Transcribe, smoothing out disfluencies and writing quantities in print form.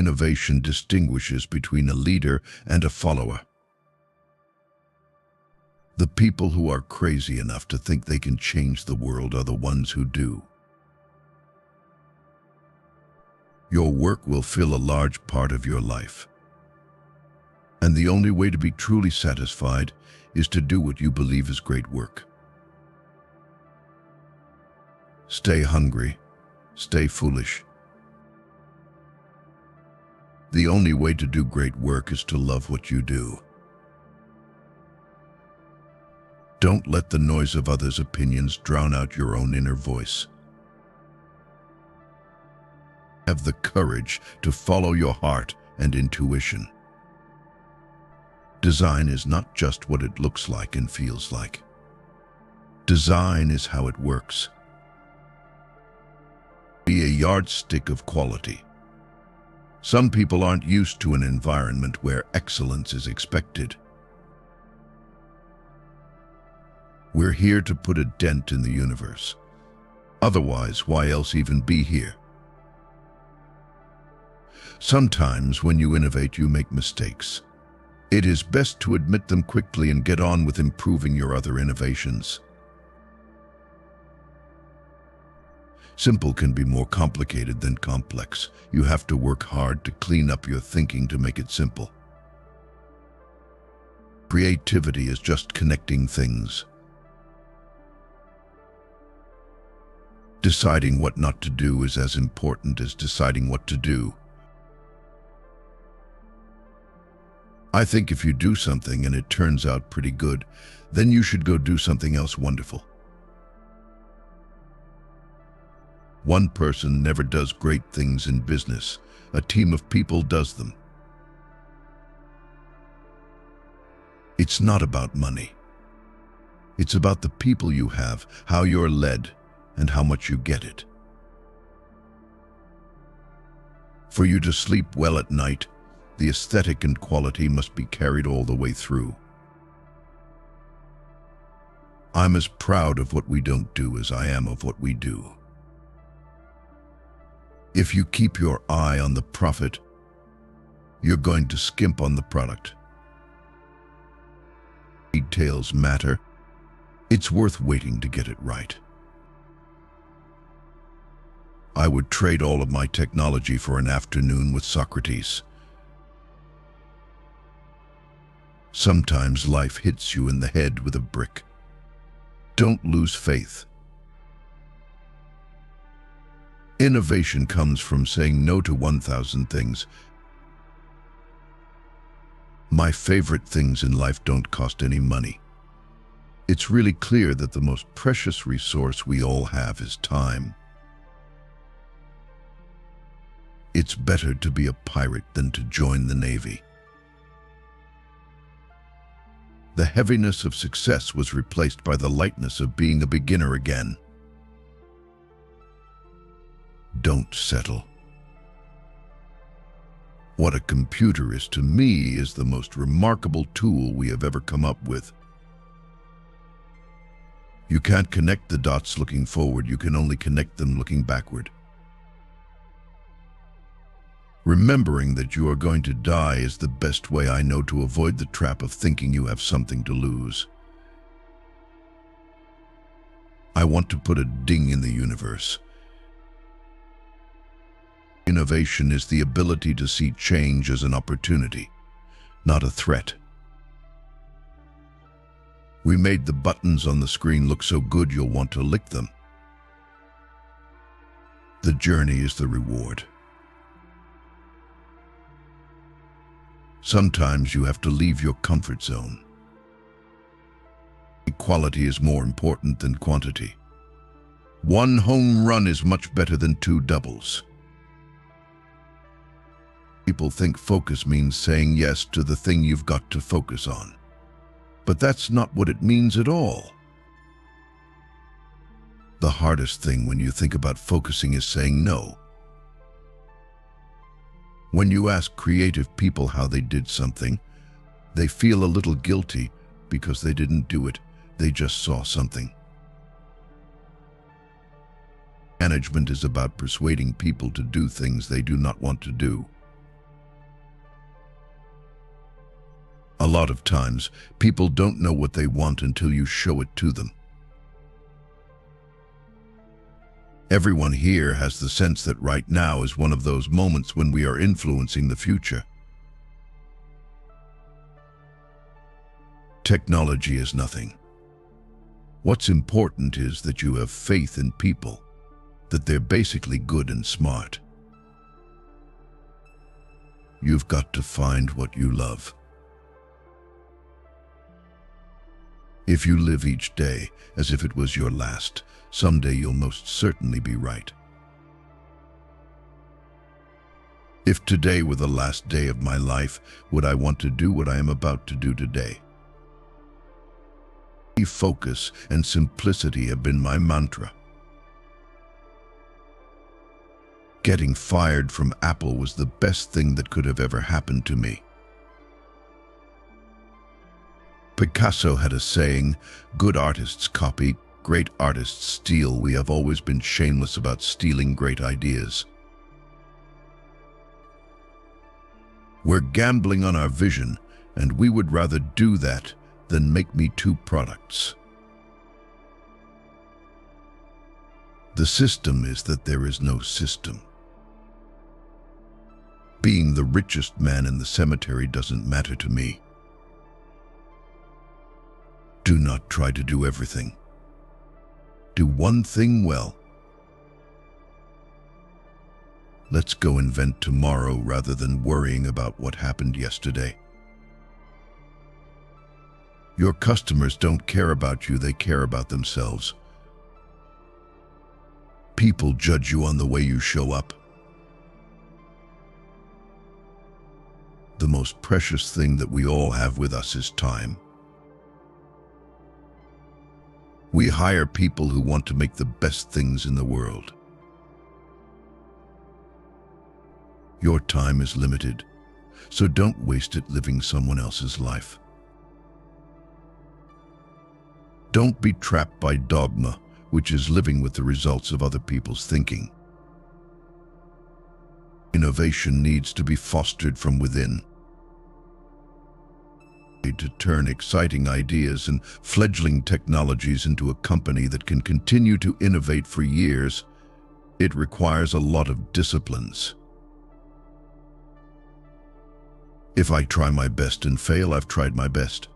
Innovation distinguishes between a leader and a follower. The people who are crazy enough to think they can change the world are the ones who do. Your work will fill a large part of your life. And the only way to be truly satisfied is to do what you believe is great work. Stay hungry. Stay foolish. The only way to do great work is to love what you do. Don't let the noise of others' opinions drown out your own inner voice. Have the courage to follow your heart and intuition. Design is not just what it looks like and feels like. Design is how it works. Be a yardstick of quality. Some people aren't used to an environment where excellence is expected. We're here to put a dent in the universe. Otherwise, why else even be here? Sometimes when you innovate, you make mistakes. It is best to admit them quickly and get on with improving your other innovations. Simple can be more complicated than complex. You have to work hard to clean up your thinking to make it simple. Creativity is just connecting things. Deciding what not to do is as important as deciding what to do. I think if you do something and it turns out pretty good, then you should go do something else wonderful. One person never does great things in business. A team of people does them. It's not about money. It's about the people you have, how you're led, and how much you get it. For you to sleep well at night, the aesthetic and quality must be carried all the way through. I'm as proud of what we don't do as I am of what we do. If you keep your eye on the profit, you're going to skimp on the product. Details matter. It's worth waiting to get it right. I would trade all of my technology for an afternoon with Socrates. Sometimes life hits you in the head with a brick. Don't lose faith. Innovation comes from saying no to 1,000 things. My favorite things in life don't cost any money. It's really clear that the most precious resource we all have is time. It's better to be a pirate than to join the Navy. The heaviness of success was replaced by the lightness of being a beginner again. Don't settle. What a computer is to me is the most remarkable tool we have ever come up with. You can't connect the dots looking forward, you can only connect them looking backward. Remembering that you are going to die is the best way I know to avoid the trap of thinking you have something to lose. I want to put a ding in the universe. Innovation is the ability to see change as an opportunity, not a threat. We made the buttons on the screen look so good you'll want to lick them. The journey is the reward. Sometimes you have to leave your comfort zone. Quality is more important than quantity. One home run is much better than 2 doubles. People think focus means saying yes to the thing you've got to focus on. But that's not what it means at all. The hardest thing when you think about focusing is saying no. When you ask creative people how they did something, they feel a little guilty because they didn't do it, they just saw something. Management is about persuading people to do things they do not want to do. A lot of times, people don't know what they want until you show it to them. Everyone here has the sense that right now is one of those moments when we are influencing the future. Technology is nothing. What's important is that you have faith in people, that they're basically good and smart. You've got to find what you love. If you live each day as if it was your last, someday you'll most certainly be right. If today were the last day of my life, would I want to do what I am about to do today? Focus and simplicity have been my mantra. Getting fired from Apple was the best thing that could have ever happened to me. Picasso had a saying, "Good artists copy, great artists steal." We have always been shameless about stealing great ideas. We're gambling on our vision, and we would rather do that than make Me Too products. The system is that there is no system. Being the richest man in the cemetery doesn't matter to me. Do not try to do everything. Do one thing well. Let's go invent tomorrow rather than worrying about what happened yesterday. Your customers don't care about you, they care about themselves. People judge you on the way you show up. The most precious thing that we all have with us is time. We hire people who want to make the best things in the world. Your time is limited, so don't waste it living someone else's life. Don't be trapped by dogma, which is living with the results of other people's thinking. Innovation needs to be fostered from within. To turn exciting ideas and fledgling technologies into a company that can continue to innovate for years, it requires a lot of disciplines. If I try my best and fail, I've tried my best.